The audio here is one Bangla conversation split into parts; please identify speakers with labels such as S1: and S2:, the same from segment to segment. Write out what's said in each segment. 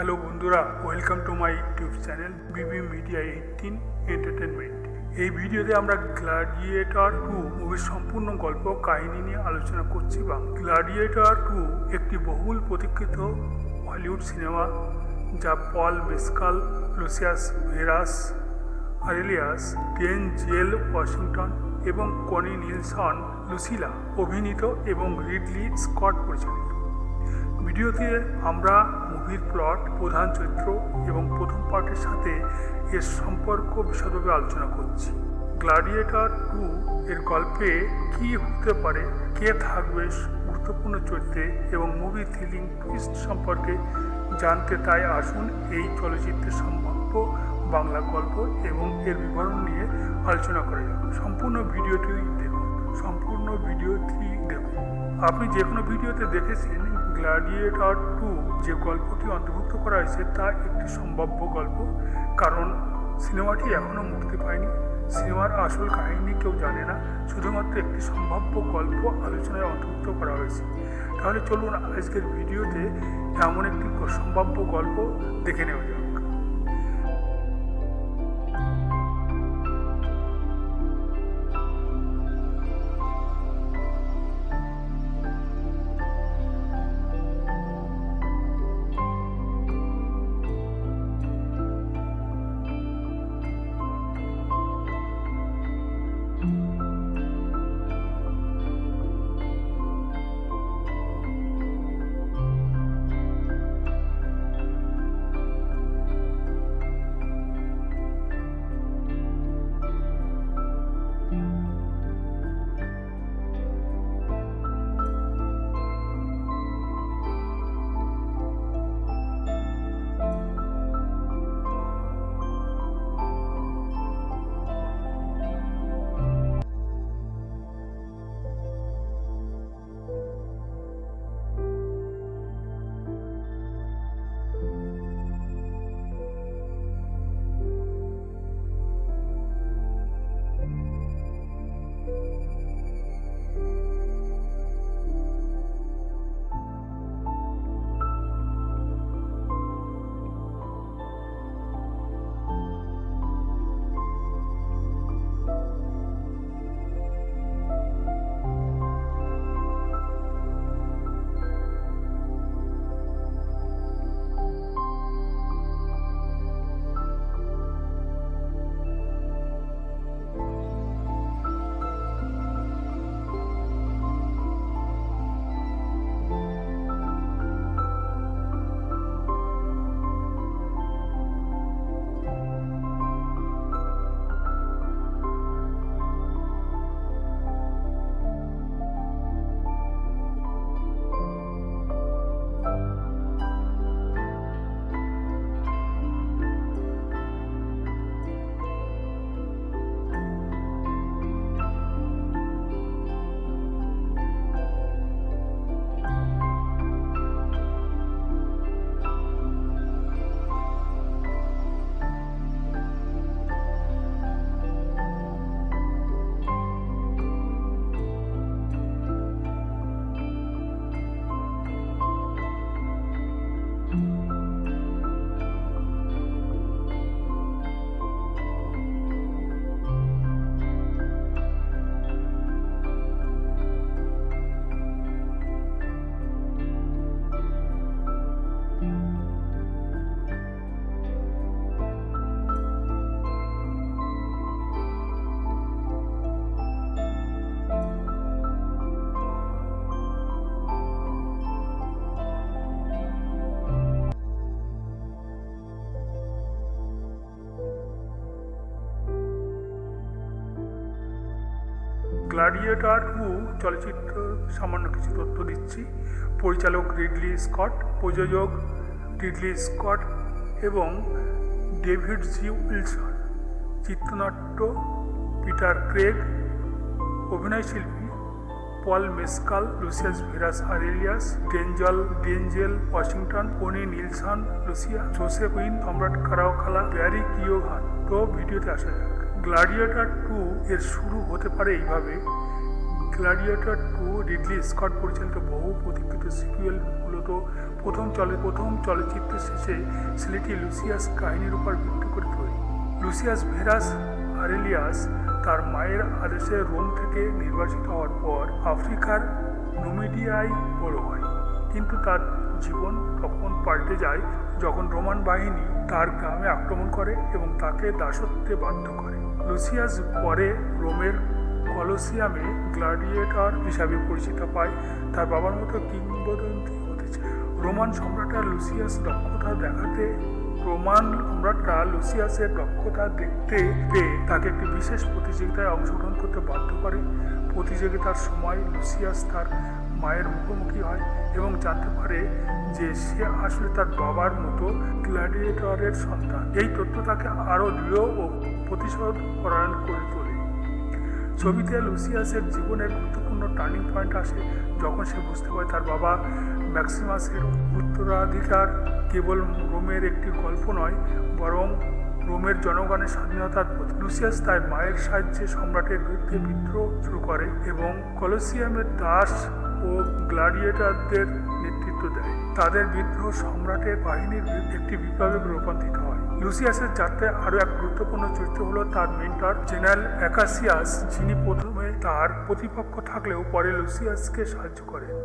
S1: হ্যালো বন্ধুরা, welcome to my YouTube channel Bibi media 18 entertainment. এই ভিডিওতে আমরা গ্ল্যাডিয়েটর 2 মুভির সম্পূর্ণ গল্প কাহিনী নিয়ে আলোচনা করছি। গ্ল্যাডিয়েটর 2 একটি বহুল প্রতীক্ষিত হলিউড সিনেমা যা পল Mescal, Lucius Verus Aurelius, Denzel Washington এবং কনি নিলসন লুসিলা অভিনীত এবং রিডলি স্কট পরিচালিত। ভিডিওতে আমরা মুভির প্লট, প্রধান চরিত্র এবং প্রথম পার্টের সাথে এর সম্পর্ক বিশদভাবে আলোচনা করছি। গ্ল্যাডিয়েটর 2 এর গল্পে কী হতে পারে, কে থাকবে গুরুত্বপূর্ণ চরিত্রে এবং মুভি থ্রিলিং টুইস্ট সম্পর্কে জানতে তাই আসুন এই চলচ্চিত্রের সম্ভাব্য বাংলা গল্প এবং এর বিবরণ নিয়ে আলোচনা করা যাক। সম্পূর্ণ ভিডিওটি দেখুন। আপনি যে কোনো ভিডিওতে দেখেছেন গ্ল্যাডিয়েটর 2 যে গল্পটি অন্তর্ভুক্ত করা হয়েছে তা একটি সম্ভাব্য গল্প, কারণ সিনেমাটি এখনও মুক্তি পায়নি। সিনেমার আসল কাহিনী কেউ জানে না, শুধুমাত্র একটি সম্ভাব্য গল্প আলোচনায় অন্তর্ভুক্ত করা হয়েছে। তাহলে চলুন আজকের ভিডিওতে এমন একটি সম্ভাব্য গল্প দেখে নেওয়া যাক। গ্ল্যাডিয়েটর 2 চলচ্চিত্র সামান্য কিছু তথ্য দিচ্ছি। পরিচালক রিডলি স্কট, প্রযোজক রিডলি স্কট এবং ডেভিড জি উইলসন, চিত্রনাট্য পিটার ক্রেগ, অভিনয়শিল্পী Paul Mescal, Lucius Verus Aurelius, Denzel Washington, Connie Nielsen Lucilla, জোসেফিন সম্রাট কারাওকালা, ব্যারি কিওগান। তো ভিডিওতে আসা যাক। গ্ল্যাডিয়েটর 2 এর শুরু হতে পারে এইভাবে। গ্ল্যাডিয়েটর 2 রিডলি স্কট পরিচালিত বহু প্রতীক্ষিত সিকুয়েল, মূলত প্রথম চলচ্চিত্রের শেষে ছেলেটি লুসিয়াস কাহিনীর উপর ভিত্তি করে তৈরি। লুসিয়াস ভেরাস আরেলিয়াস তার মায়ের আদেশে রোম থেকে নির্বাসিত হওয়ার পর আফ্রিকার নুমিডিয়ায় বড় হয়, কিন্তু তার জীবন তখন পাল্টে যায় যখন রোমান বাহিনী তার গ্রামে আক্রমণ করে এবং তাকে দাসত্বে বাধ্য করে। লুসিয়াস পরে রোমের কলোসিয়ামে গ্ল্যাডিয়েটর হিসাবে পরিচিত পায়। তার বাবার মতো কিংবদন্তি হতে চায়। রোমান সম্রাটরা লুসিয়াসের দক্ষতা দেখতে পেয়ে তাকে একটি বিশেষ প্রতিযোগিতায় অংশগ্রহণ করতে বাধ্য করে। প্রতিযোগিতার সময় লুসিয়াস তার মায়ের মুখোমুখি হয় এবং জানতে পারে যে সে আসলে তার বাবার মতো গ্ল্যাডিয়েটরের সন্তান। এই তথ্য তাকে আরও দৃঢ় ও প্রতিশোধ পরায়ণ করে তোলে। ছবিতে লুসিয়াসের জীবনের গুরুত্বপূর্ণ টার্নিং পয়েন্ট আসে যখন সে বুঝতে পারে তার বাবা ম্যাক্সিমাসের উত্তরাধিকার কেবল রোমের একটি গল্প নয়, বরং রোমের জনগণের স্বাধীনতার প্রতীক। লুসিয়াস তার মায়ের সাহায্যে সম্রাটের বিরুদ্ধে বিদ্রোহ শুরু করে এবং কলোসিয়ামের দাস ও গ্ল্যাডিয়েটরদের নেতৃত্ব দেয়। তাদের বিদ্রোহ সম্রাটের বাহিনীর একটি বিপ্লবে রূপান্তরিত হয়। লুসিয়াসের যাত্রায় আরও এক গুরুত্বপূর্ণ চরিত্র হলো তার মেন্টর জেনারেল অ্যাকাসিয়াস, যিনি প্রথমে তার প্রতিপক্ষ থাকলেও পরে লুসিয়াসকে সাহায্য করেন।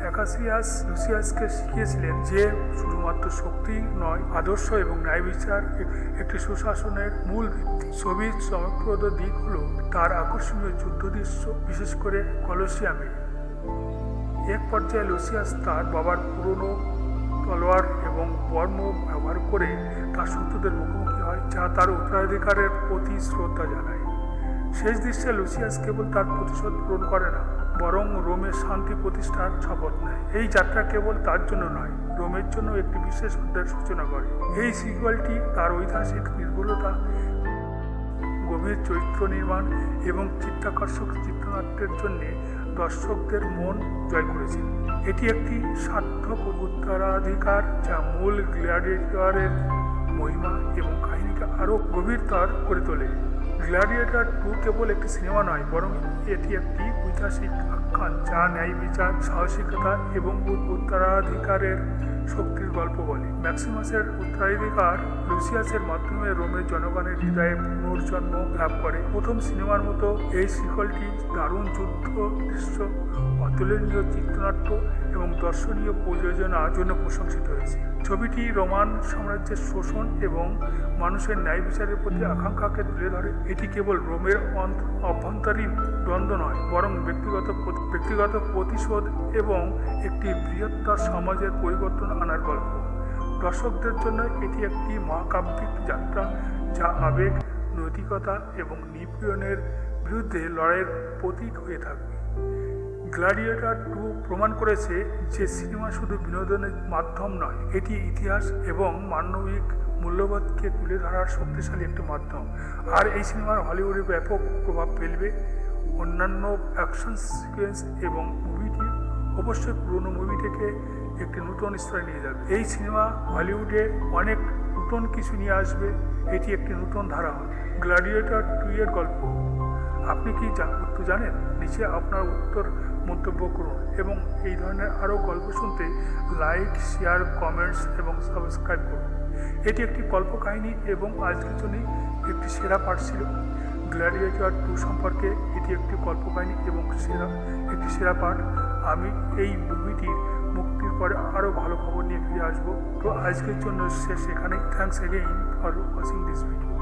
S1: অ্যাকাসিয়াস লুসিয়াসকে শিখিয়েছিলেন যে শুধুমাত্র শক্তি নয়, আদর্শ এবং ন্যায় বিচার একটি সুশাসনের মূল ভিত্তি। ছবির চমকপ্রদ দিক হলো তার আকর্ষণীয় যুদ্ধ দৃশ্য, বিশেষ করে কলোসিয়ামে। এক পর্যায়ে লুসিয়াস তার বাবার পুরনো তলোয়ার এবং বর্ম ব্যবহার করে তার শত্রুদের মুখোমুখি হয়, যা তার উত্তরাধিকারের প্রতি শ্রদ্ধা জানায়। শেষ দৃশ্যে লুসিয়াস কেবল তার প্রতিশোধ পূরণ করে না, বরং রোমের শান্তি প্রতিষ্ঠার শপথ নেয়। এই যাত্রা কেবল তার জন্য নয়, রোমের জন্য একটি বিশেষ অধ্যায়ের সূচনা করে। এই সিকুয়েলটি তার ঐতিহাসিক নির্ভুলতা, গভীর চরিত্র নির্মাণ এবং চিত্তাকর্ষক চিত্রনাট্যের জন্য দর্শকদের মন জয় করেছে। এটি একটি সার্থক উত্তরাধিকার যা মূল গ্ল্যাডিয়েটরের মহিমা এবং কাহিনীকে আরও গভীরতর করে তোলে। গ্ল্যাডিয়েটর 2 কেবল একটি সিনেমা নয়, বরং এটি একটি ঐতিহাসিক আখ্যান যা ন্যায় বিচার, সাহসিকতা এবং উত্তরাধিকারের শক্তির গল্প বলে। ম্যাক্সিমাসের উত্তরাধিকার লুসিয়াসের মাধ্যমে রোমের জনগণের হৃদয়ে পুনর্জন্ম লাভ করে। প্রথম সিনেমার মতো এই সিকলটি দারুণ যুদ্ধ দৃশ্য, অতুলনীয় চিত্রনাট্য এবং দর্শনীয় প্রযোজনার জন্য প্রশংসিত হয়েছে। ছবিটি রোমান সাম্রাজ্যের শোষণ এবং মানুষের ন্যায় বিচারের প্রতি আকাঙ্ক্ষাকে তুলে ধরে। এটি কেবল রোমের অভ্যন্তরীণ দ্বন্দ্ব নয়, বরং ব্যক্তিগত প্রতিশোধ এবং একটি বৃহত্তর সমাজের পরিবর্তন আনার গল্প। দর্শকদের জন্য এটি একটি মহাকাব্যিক যাত্রা যা আবেগ, নৈতিকতা এবং নিপীড়নের বিরুদ্ধে লড়াইয়ের প্রতীক হয়ে থাকবে। গ্ল্যাডিয়েটর 2 প্রমাণ করেছে যে সিনেমা শুধু বিনোদনের মাধ্যম নয়, এটি ইতিহাস এবং মানবিক মূল্যবোধকে তুলে ধরার শক্তিশালী একটি মাধ্যম। আর এই সিনেমার হলিউডে ব্যাপক প্রভাব ফেলবে। অন্যান্য অ্যাকশন সিকোয়েন্স এবং মুভিটি অবশ্যই পুরনো মুভিটিকে একটি নতুন স্তরে নিয়ে যাবে। এই সিনেমা হলিউডে অনেক নতুন কিছু নিয়ে আসবে। এটি একটি নতুন ধারা হবে। গ্ল্যাডিয়েটর 2 এর গল্প আপনি কি উত্তর জানেন? নিচে আপনার উত্তর মন্তব্য করুন এবং এই ধরনের আরও গল্প শুনতে লাইক, শেয়ার, কমেন্টস এবং সাবস্ক্রাইব করুন। এটি একটি কল্পকাহিনী এবং আজকের জন্য একটি সেরা পাঠ ছিল। গ্ল্যাডিয়েটর 2 সম্পর্কে এটি একটি কল্পকাহিনী এবং একটি সেরা পাঠ। আমি এই মুভিটির মুক্তির পরে আরও ভালো খবর নিয়ে ফিরে আসবো। তো আজকের জন্য শেষ এখানেই। Thanks again for watching this video.